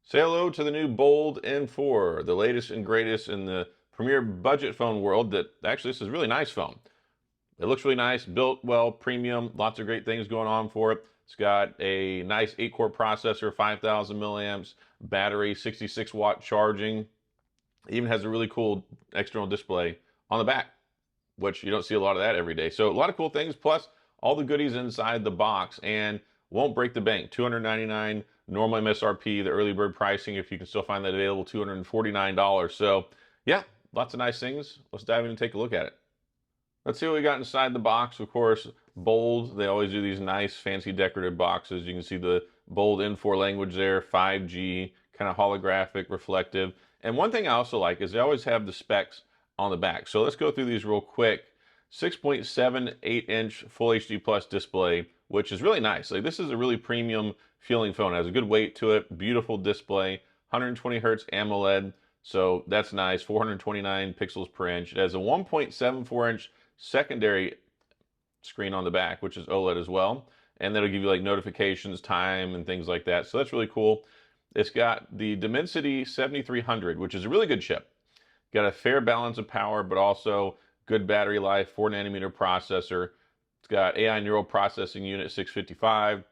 Say hello to the new Bold N4, the latest and greatest in the premier budget phone world. This is a really nice phone. It looks really nice, built well, premium, lots of great things going on for it. It's got a nice 8-core processor, 5,000 milliamps, battery, 66-watt charging. It even has a really cool external display on the back, which you don't see a lot of that every day. So a lot of cool things, plus all the goodies inside the box, and won't break the bank. $299 normal MSRP, the early bird pricing, if you can still find that available, $249. So yeah, lots of nice things. Let's dive in and take a look at it. Let's see what we got inside the box. Of course, Bold, they always do these nice fancy decorative boxes. You can see the Bold N4 language there, 5G, kind of holographic, reflective. And one thing I also like is they always have the specs on the back. So let's go through these real quick. 6.78-inch Full HD Plus display, which is really nice. Like, this is a really premium feeling phone. It has a good weight to it, beautiful display, 120 hertz AMOLED, so that's nice, 429 pixels per inch. It has a 1.74-inch secondary screen on the back, which is OLED as well, and that'll give you like notifications, time, and things like that, so that's really cool. It's got the Dimensity 7300, which is a really good chip. Got a fair balance of power, but also good battery life, 4nm processor. It's got AI neural processing unit 655,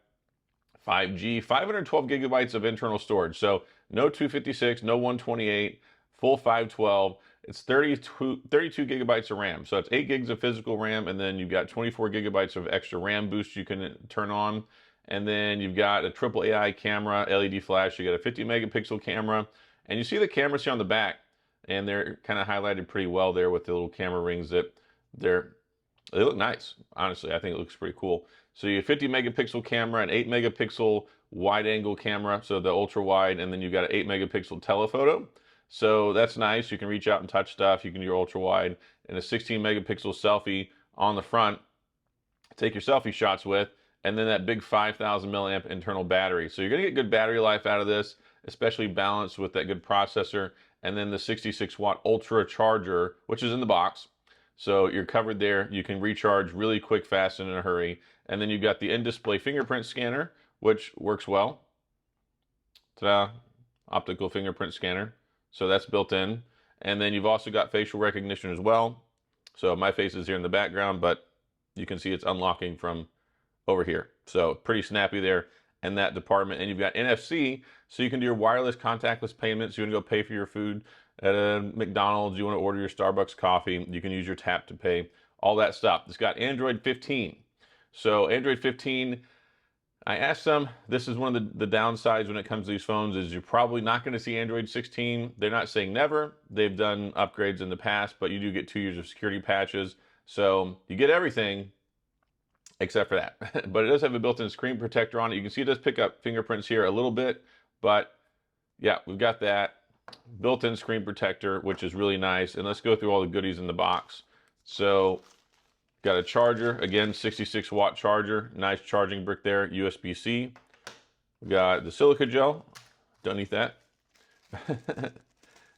5G, 512 gigabytes of internal storage. So no 256, no 128, full 512. It's 32 gigabytes of RAM. So it's 8 gigs of physical RAM, and then you've got 24 gigabytes of extra RAM boost you can turn on. And then you've got a triple AI camera, LED flash. You got a 50 megapixel camera. And you see the cameras here on the back, and they're kind of highlighted pretty well there with the little camera rings that they look nice. Honestly, I think it looks pretty cool. So you have 50 megapixel camera, an 8 megapixel wide angle camera, so the ultra wide, and then you've got an 8 megapixel telephoto. So that's nice. You can reach out and touch stuff. You can do your ultra wide, and a 16 megapixel selfie on the front, take your selfie shots with, and then that big 5,000 milliamp internal battery. So you're gonna get good battery life out of this, especially balanced with that good processor, and then the 66-watt ultra charger, which is in the box. So you're covered there. You can recharge really quick, fast, and in a hurry. And then you've got the in-display fingerprint scanner, which works well. Ta-da, optical fingerprint scanner. So that's built in. And then you've also got facial recognition as well. So my face is here in the background, but you can see it's unlocking from over here. So pretty snappy there in that department. And you've got NFC, so you can do your wireless contactless payments. You want to go pay for your food at a McDonald's, you want to order your Starbucks coffee, you can use your tap to pay, all that stuff. It's got Android 15. So Android 15, I asked them, this is one of the downsides when it comes to these phones, is you're probably not going to see Android 16. They're not saying never. They've done upgrades in the past, but you do get 2 years of security patches. So you get everything except for that. But it does have a built-in screen protector on it. You can see it does pick up fingerprints here a little bit, but yeah, we've got that built-in screen protector, which is really nice. And let's go through all the goodies in the box. So got a charger, again, 66-watt charger, nice charging brick there, USB-C. We got the silica gel, don't need that.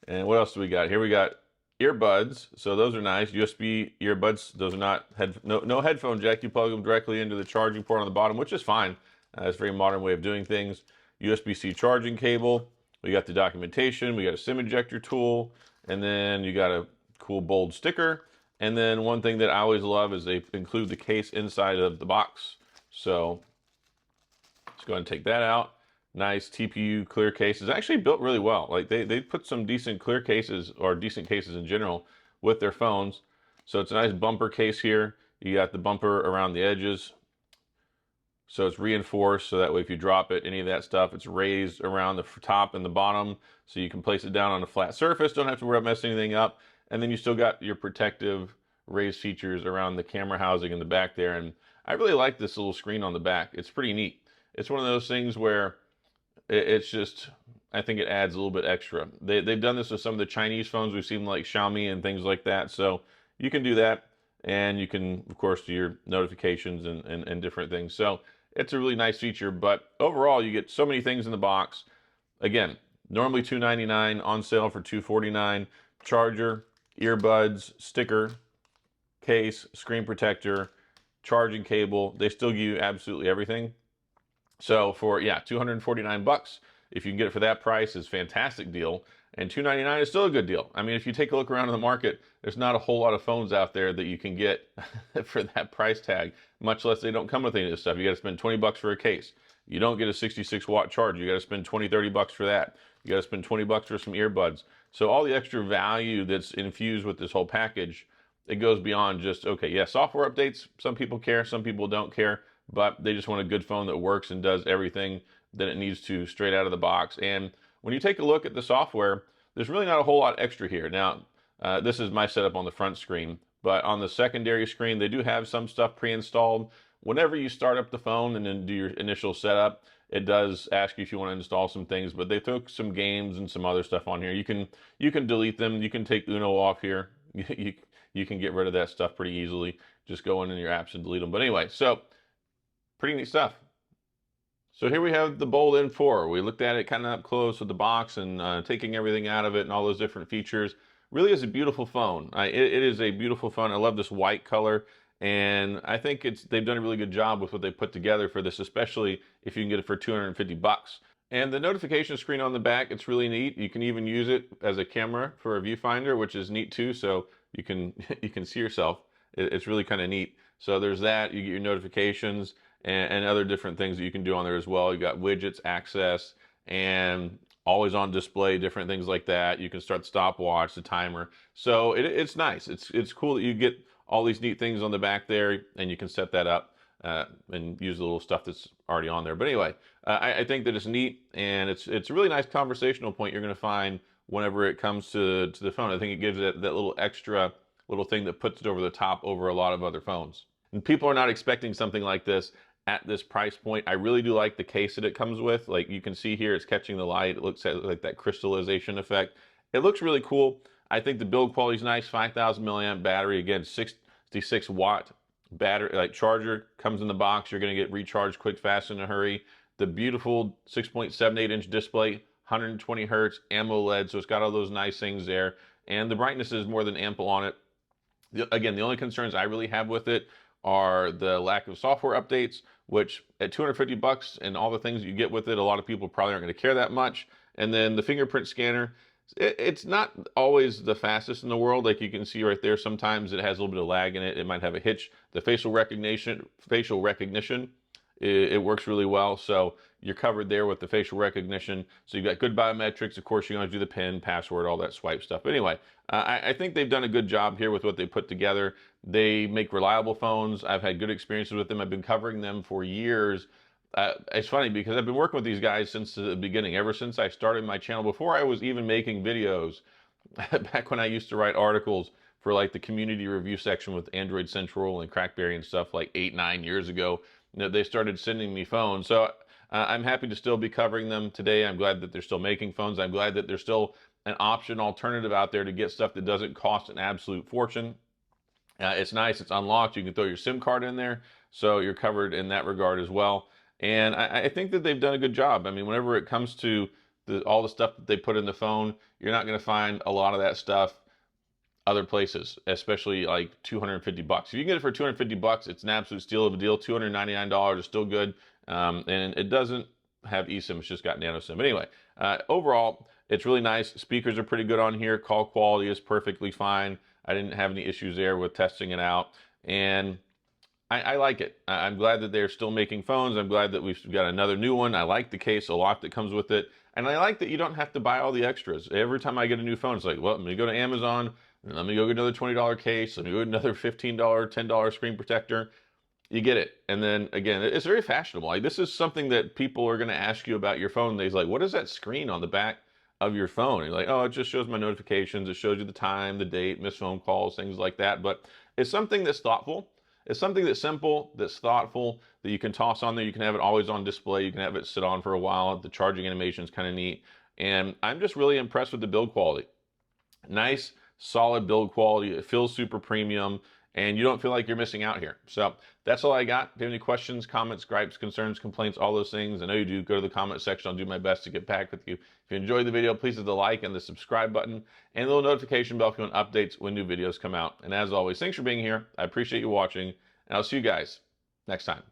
And what else do we got? Here we got earbuds, so those are nice, USB earbuds. Those are not, no headphone jack. You plug them directly into the charging port on the bottom, which is fine. It's a very modern way of doing things. USB-C charging cable. We got the documentation, we got a SIM ejector tool, and then you got a cool Bold sticker. And then one thing that I always love is they include the case inside of the box. So let's go ahead and take that out. Nice TPU clear case. It's actually built really well. Like they put some decent clear cases, or decent cases in general, with their phones. So it's a nice bumper case here. You got the bumper around the edges. So it's reinforced, so that way if you drop it, any of that stuff, it's raised around the top and the bottom, so you can place it down on a flat surface, don't have to worry about messing anything up. And then you still got your protective raised features around the camera housing in the back there. And I really like this little screen on the back. It's pretty neat. It's one of those things where it's just, I think it adds a little bit extra. They've done this with some of the Chinese phones we've seen, like Xiaomi and things like that. So you can do that, and you can, of course, do your notifications and different things. So it's a really nice feature, but overall, you get so many things in the box. Again, normally $299, on sale for $249. Charger, earbuds, sticker, case, screen protector, charging cable. They still give you absolutely everything. So for, yeah, $249, if you can get it for that price, is a fantastic deal. And $299 is still a good deal. I mean, if you take a look around in the market, there's not a whole lot of phones out there that you can get for that price tag, much less they don't come with any of this stuff. You got to spend 20 bucks for a case. You don't get a 66-watt charger. You got to spend 20, 30 bucks for that. You got to spend 20 bucks for some earbuds. So all the extra value that's infused with this whole package, it goes beyond just, okay, yeah, software updates. Some people care, some people don't care, but they just want a good phone that works and does everything that it needs to straight out of the box. And when you take a look at the software, there's really not a whole lot extra here. Now, this is my setup on the front screen, but on the secondary screen, they do have some stuff pre-installed. Whenever you start up the phone and then do your initial setup, it does ask you if you want to install some things, but they took some games and some other stuff on here. You can delete them. You can take Uno off here. You can get rid of that stuff pretty easily. Just go in your apps and delete them. But anyway, so pretty neat stuff. So here we have the Bold N4. We looked at it kind of up close with the box and taking everything out of it and all those different features. Really is a beautiful phone. It is a beautiful phone. I love this white color, and I think they've done a really good job with what they put together for this, especially if you can get it for 250 bucks. And the notification screen on the back, it's really neat. You can even use it as a camera for a viewfinder, which is neat too. So you can you can see yourself. It's really kind of neat. So there's that. You get your notifications and other different things that you can do on there as well. You got widgets, access, and always on display, different things like that. You can start the stopwatch, the timer. So it's nice. It's cool that you get all these neat things on the back there, and you can set that up and use the little stuff that's already on there. But anyway, I think that it's neat, and it's a really nice conversational point you're going to find whenever it comes to the phone. I think it gives it that little extra little thing that puts it over the top over a lot of other phones. And people are not expecting something like this at this price point. I really do like the case that it comes with. Like you can see here, it's catching the light. It looks at like that crystallization effect. It looks really cool. I think the build quality is nice. 5,000 milliamp battery. Again, 66 watt battery, like charger, comes in the box. You're going to get recharged quick, fast, in a hurry. The beautiful 6.78 inch display, 120 hertz AMOLED. So it's got all those nice things there. And the brightness is more than ample on it. Again, the only concerns I really have with it are the lack of software updates, which at 250 bucks and all the things you get with it, a lot of people probably aren't going to care that much. And then the fingerprint scanner, it's not always the fastest in the world. Like you can see right there, sometimes it has a little bit of lag in it. It might have a hitch. The facial recognition, it works really well. So you're covered there with the facial recognition. So you've got good biometrics. Of course, you're going to do the PIN, password, all that swipe stuff. But anyway, I think they've done a good job here with what they put together. They make reliable phones. I've had good experiences with them. I've been covering them for years. It's funny because I've been working with these guys since the beginning, ever since I started my channel, before I was even making videos, back when I used to write articles for like the community review section with Android Central and Crackberry and stuff like 8-9 years ago. You know, they started sending me phones. So I'm happy to still be covering them today. I'm glad that they're still making phones. I'm glad that there's still an option alternative out there to get stuff that doesn't cost an absolute fortune. It's nice. It's unlocked. You can throw your SIM card in there. So you're covered in that regard as well. And I think that they've done a good job. I mean, whenever it comes to all the stuff that they put in the phone, you're not going to find a lot of that stuff other places, especially like 250 bucks. If you can get it for 250 bucks, it's an absolute steal of a deal. $299 is still good. And it doesn't have eSIM, it's just got nano SIM. But anyway, overall, it's really nice. Speakers are pretty good on here. Call quality is perfectly fine. I didn't have any issues there with testing it out. And I like it. I'm glad that they're still making phones. I'm glad that we've got another new one. I like the case a lot that comes with it. And I like that you don't have to buy all the extras. Every time I get a new phone, it's like, well, let me go to Amazon, and let me go get another $20 case, let me go get another $15, $10 screen protector. You get it. And then again, it's very fashionable. Like this is something that people are going to ask you about your phone. They're like, what is that screen on the back of your phone? And you're like, oh, it just shows my notifications. It shows you the time, the date, missed phone calls, things like that. But it's something that's thoughtful. It's something that's simple, that's thoughtful, that you can toss on there. You can have it always on display. You can have it sit on for a while. The charging animation is kind of neat. And I'm just really impressed with the build quality. Nice, solid build quality. It feels super premium, and you don't feel like you're missing out here. So that's all I got. If you have any questions, comments, gripes, concerns, complaints, all those things, I know you do, go to the comment section. I'll do my best to get back with you. If you enjoyed the video, please hit the like and the subscribe button and the little notification bell if you want updates when new videos come out. And as always, thanks for being here. I appreciate you watching, and I'll see you guys next time.